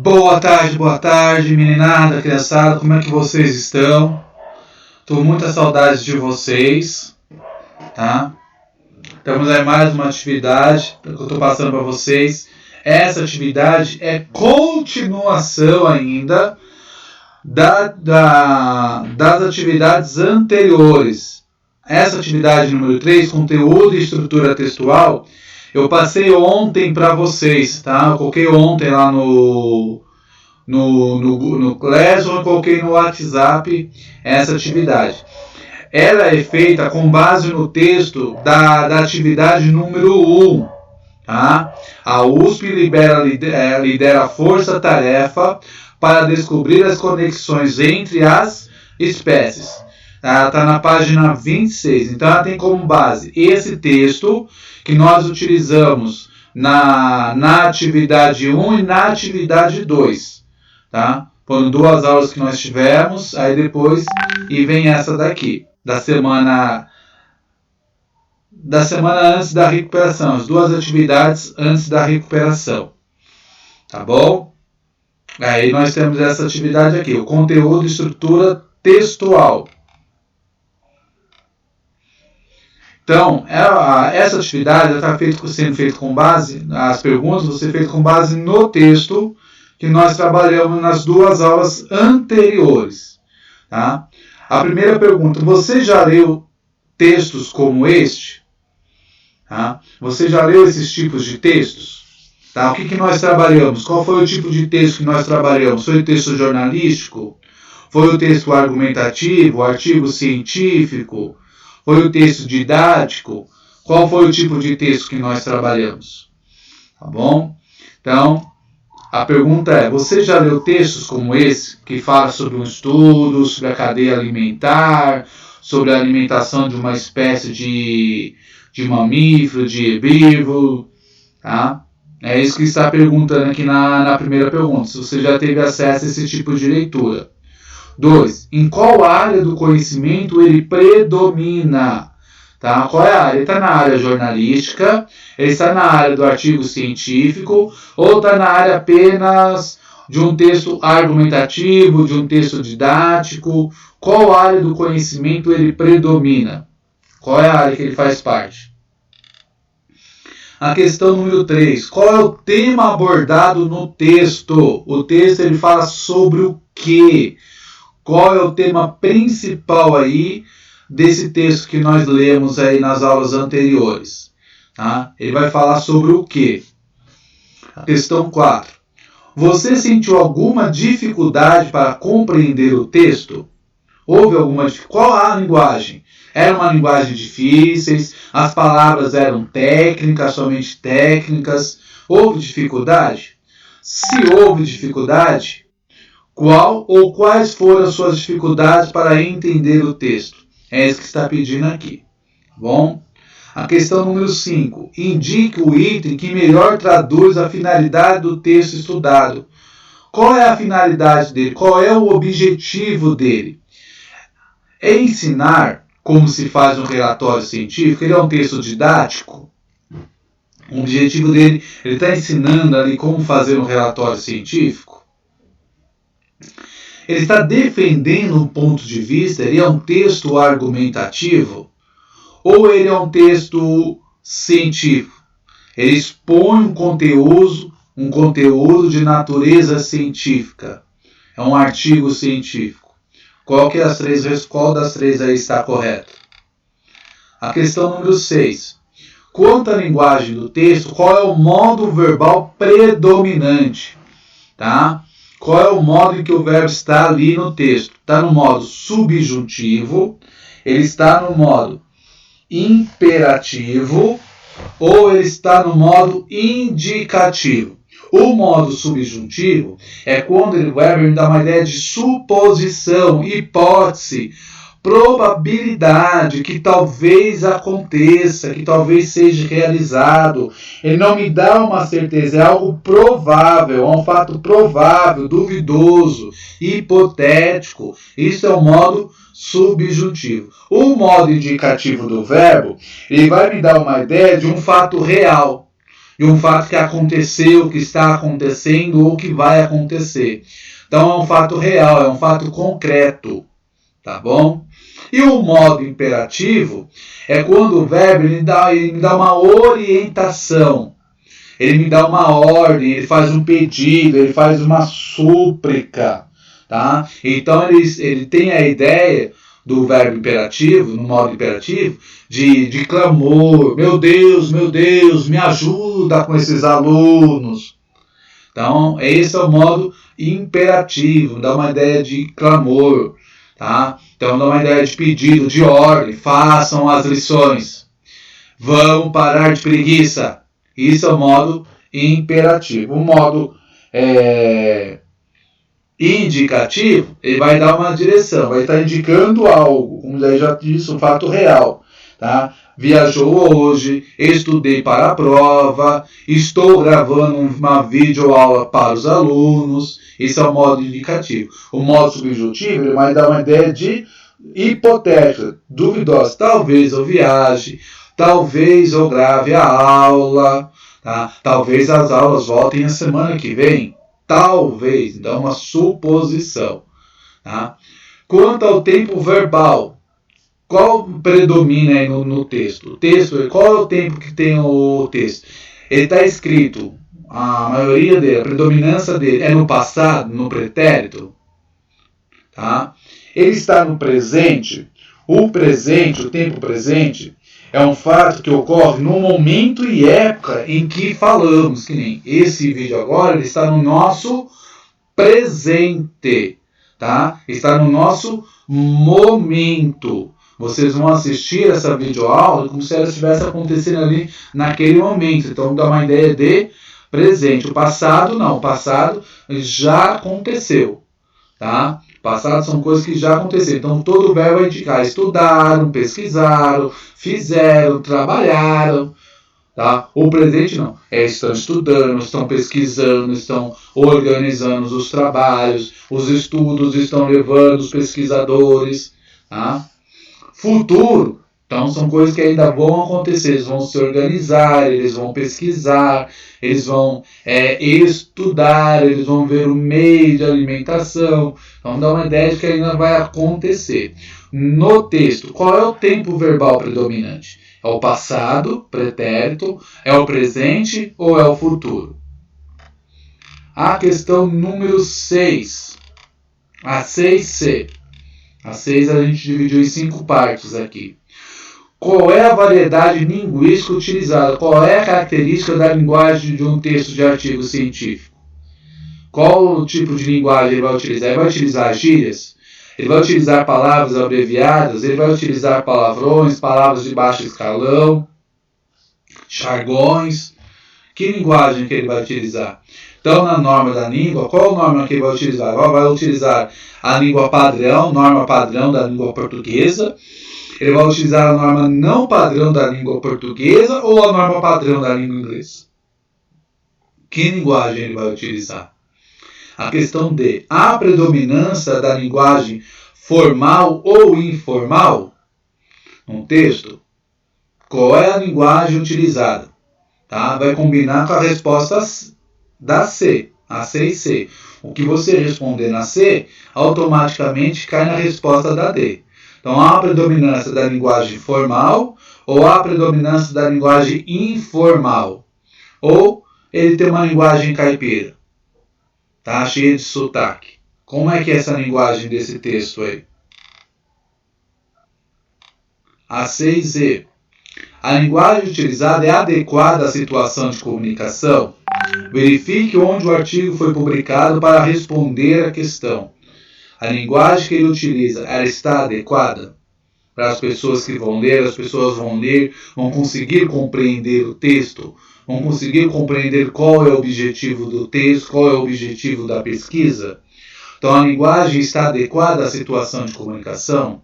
Boa tarde, meninada, criançada, como é que vocês estão? Tô com muitas saudades de vocês, tá? Estamos aí mais uma atividade que eu tô passando para vocês. Essa atividade é continuação ainda das atividades anteriores. Essa atividade número 3, conteúdo e estrutura textual, eu passei ontem para vocês, tá? Eu coloquei ontem lá no Classroom, eu coloquei no WhatsApp essa atividade. Ela é feita com base no texto da atividade número 1. Tá? A USP lidera a força-tarefa para descobrir as conexões entre as espécies. Ela está na página 26. Então, ela tem como base esse texto que nós utilizamos na atividade 1 e na atividade 2. Tá? Foram 2 aulas que nós tivemos, aí depois e vem essa daqui, da semana antes da recuperação, as 2 atividades antes da recuperação. Tá bom? Aí nós temos essa atividade aqui, o conteúdo e estrutura textual. Então, essa atividade está sendo feita com base, as perguntas vão ser feitas com base no texto que nós trabalhamos nas 2 aulas anteriores. Tá? A primeira pergunta, você já leu textos como este? Tá? Você já leu esses tipos de textos? Tá? O que nós trabalhamos? Qual foi o tipo de texto que nós trabalhamos? Foi o texto jornalístico? Foi o texto argumentativo, o artigo científico? Foi o texto didático? Qual foi o tipo de texto que nós trabalhamos? Tá bom? Então, a pergunta é, você já leu textos como esse, que fala sobre um estudo, sobre a cadeia alimentar, sobre a alimentação de uma espécie de mamífero, de herbívoro? Tá? É isso que está perguntando aqui na primeira pergunta, se você já teve acesso a esse tipo de leitura. 2. Em qual área do conhecimento ele predomina? Tá? Qual é a área? Ele está na área jornalística, ele está na área do artigo científico, ou está na área apenas de um texto argumentativo, de um texto didático? Qual área do conhecimento ele predomina? Qual é a área que ele faz parte? A questão número 3. Qual é o tema abordado no texto? O texto ele fala sobre o quê? Qual é o tema principal aí desse texto que nós lemos aí nas aulas anteriores? Tá? Ele vai falar sobre o quê? Questão 4. Você sentiu alguma dificuldade para compreender o texto? Houve alguma dificuldade? Qual a linguagem? Era uma linguagem difícil? As palavras eram técnicas, somente técnicas? Houve dificuldade? Se houve dificuldade, qual ou quais foram as suas dificuldades para entender o texto? É isso que está pedindo aqui. Bom? A questão número 5. Indique o item que melhor traduz a finalidade do texto estudado. Qual é a finalidade dele? Qual é o objetivo dele? É ensinar como se faz um relatório científico? Ele é um texto didático? O objetivo dele, ele está ensinando ali como fazer um relatório científico? Ele está defendendo um ponto de vista? Ele é um texto argumentativo? Ou ele é um texto científico? Ele expõe um conteúdo de natureza científica. É um artigo científico. Qual das 3 aí está correta? A questão número 6. Quanto à linguagem do texto, qual é o modo verbal predominante? Tá? Qual é o modo em que o verbo está ali no texto? Está no modo subjuntivo, ele está no modo imperativo ou ele está no modo indicativo? O modo subjuntivo é quando o verbo dá uma ideia de suposição, hipótese, probabilidade, que talvez aconteça, que talvez seja realizado. Ele não me dá uma certeza, é algo provável, é um fato provável, duvidoso, hipotético. Isso é o modo subjuntivo. O modo indicativo do verbo, ele vai me dar uma ideia de um fato real. de um fato que aconteceu, que está acontecendo ou que vai acontecer. Então é um fato real, é um fato concreto, tá bom? E o modo imperativo é quando o verbo ele me dá uma orientação, ele me dá uma ordem, ele faz um pedido, ele faz uma súplica, tá? Então ele tem a ideia do verbo imperativo, no modo imperativo, de clamor, meu Deus, me ajuda com esses alunos. Então, esse é o modo imperativo, dá uma ideia de clamor, tá? Então, dá uma ideia de pedido, de ordem, façam as lições, vamos parar de preguiça. Isso é o modo imperativo. O modo indicativo, ele vai dar uma direção, vai estar indicando algo, como já disse, um fato real, tá? Viajou hoje, estudei para a prova, estou gravando uma videoaula para os alunos. Esse é o modo indicativo. O modo subjuntivo, ele vai dar uma ideia de hipotética, duvidosa. Talvez eu viaje, talvez eu grave a aula, tá? Talvez as aulas voltem a semana que vem. Talvez, então uma suposição. Tá? Quanto ao tempo verbal, qual predomina aí no texto? O texto, qual é o tempo que tem o texto? Ele está escrito, a maioria dele, a predominância dele é no passado, no pretérito. Tá? Ele está no presente. O presente, o tempo presente, é um fato que ocorre no momento e época em que falamos, que nem esse vídeo agora, ele está no nosso presente, tá? Está no nosso momento. Vocês vão assistir essa videoaula como se ela estivesse acontecendo ali naquele momento. Então dá uma ideia de presente. O passado não, o passado já aconteceu, tá? Passado são coisas que já aconteceram. Então, todo o verbo vai indicar. Estudaram, pesquisaram, fizeram, trabalharam. Tá? O presente não. Estão estudando, estão pesquisando, estão organizando os trabalhos, os estudos estão levando os pesquisadores. Tá? Futuro. Então, são coisas que ainda vão acontecer. Eles vão se organizar, eles vão pesquisar, eles vão estudar, eles vão ver o meio de alimentação. Então, dá uma ideia de que ainda vai acontecer. No texto, qual é o tempo verbal predominante? É o passado, pretérito, é o presente ou é o futuro? A questão número 6. A 6C. A 6 a gente dividiu em 5 partes aqui. Qual é a variedade linguística utilizada? Qual é a característica da linguagem de um texto de artigo científico? Qual o tipo de linguagem ele vai utilizar? Ele vai utilizar gírias? Ele vai utilizar palavras abreviadas? Ele vai utilizar palavrões, palavras de baixo escalão, jargões? Que linguagem que ele vai utilizar? Então, na norma da língua, qual norma que ele vai utilizar? Vai utilizar a língua padrão, norma padrão da língua portuguesa. Ele vai utilizar a norma não padrão da língua portuguesa ou a norma padrão da língua inglesa? Que linguagem ele vai utilizar? A questão D. A predominância da linguagem formal ou informal no texto? Qual é a linguagem utilizada? Tá? Vai combinar com a resposta da C, a C e C. O que você responder na C, automaticamente cai na resposta da D. Então, há a predominância da linguagem formal ou há a predominância da linguagem informal? Ou ele tem uma linguagem caipira, tá? Cheia de sotaque. Como é que é essa linguagem desse texto aí? A 6E. A linguagem utilizada é adequada à situação de comunicação? Verifique onde o artigo foi publicado para responder à questão. A linguagem que ele utiliza, ela está adequada para as pessoas que vão ler? As pessoas vão ler, vão conseguir compreender o texto, vão conseguir compreender qual é o objetivo do texto, qual é o objetivo da pesquisa. Então, a linguagem está adequada à situação de comunicação?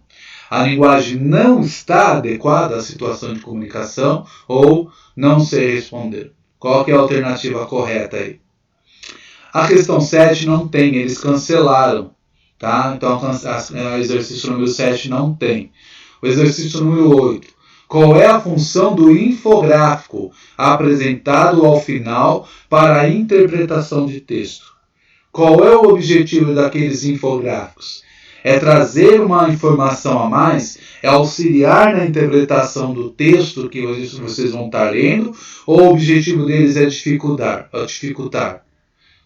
A linguagem não está adequada à situação de comunicação ou não sei responder? Qual que é a alternativa correta aí? A questão 7 não tem, eles cancelaram. Tá? Então, o exercício número 7 não tem. O exercício número 8. Qual é a função do infográfico apresentado ao final para a interpretação de texto? Qual é o objetivo daqueles infográficos? É trazer uma informação a mais? É auxiliar na interpretação do texto que vocês vão estar lendo? Ou o objetivo deles é dificultar?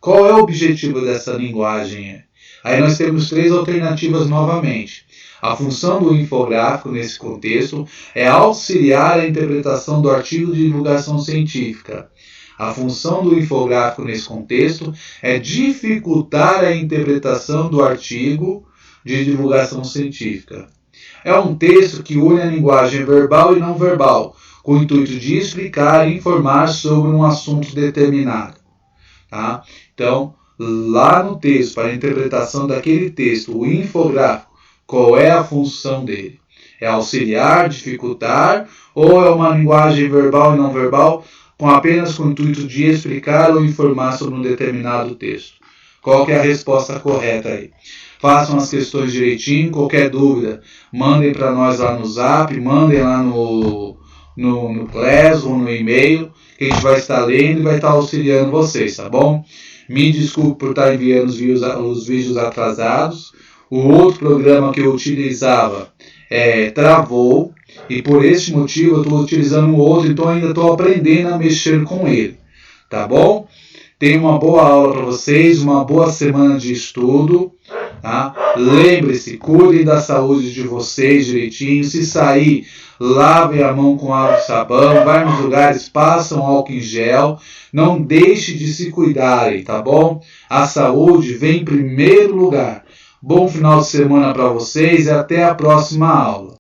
Qual é o objetivo dessa linguagem? Aí nós temos 3 alternativas novamente. A função do infográfico nesse contexto é auxiliar a interpretação do artigo de divulgação científica. A função do infográfico nesse contexto é dificultar a interpretação do artigo de divulgação científica. É um texto que une a linguagem verbal e não verbal, com o intuito de explicar e informar sobre um assunto determinado. Tá? Então, lá no texto, para a interpretação daquele texto, o infográfico, qual é a função dele? É auxiliar, dificultar, ou é uma linguagem verbal e não verbal, apenas com o intuito de explicar ou informar sobre um determinado texto? Qual que é a resposta correta aí? Façam as questões direitinho, qualquer dúvida, mandem para nós lá no Zap, mandem lá no Classroom, no e-mail, que a gente vai estar lendo e vai estar auxiliando vocês, tá bom? Me desculpe por estar enviando os vídeos atrasados. O outro programa que eu utilizava travou, e por esse motivo eu estou utilizando um outro, então ainda estou aprendendo a mexer com ele, tá bom? Tenha uma boa aula para vocês, uma boa semana de estudo, tá? Lembre-se, cuidem da saúde de vocês direitinho. Se sair, lavem a mão com água e sabão, vai nos lugares, passam álcool em gel. Não deixe de se cuidarem, tá bom? A saúde vem em primeiro lugar. Bom final de semana para vocês e até a próxima aula.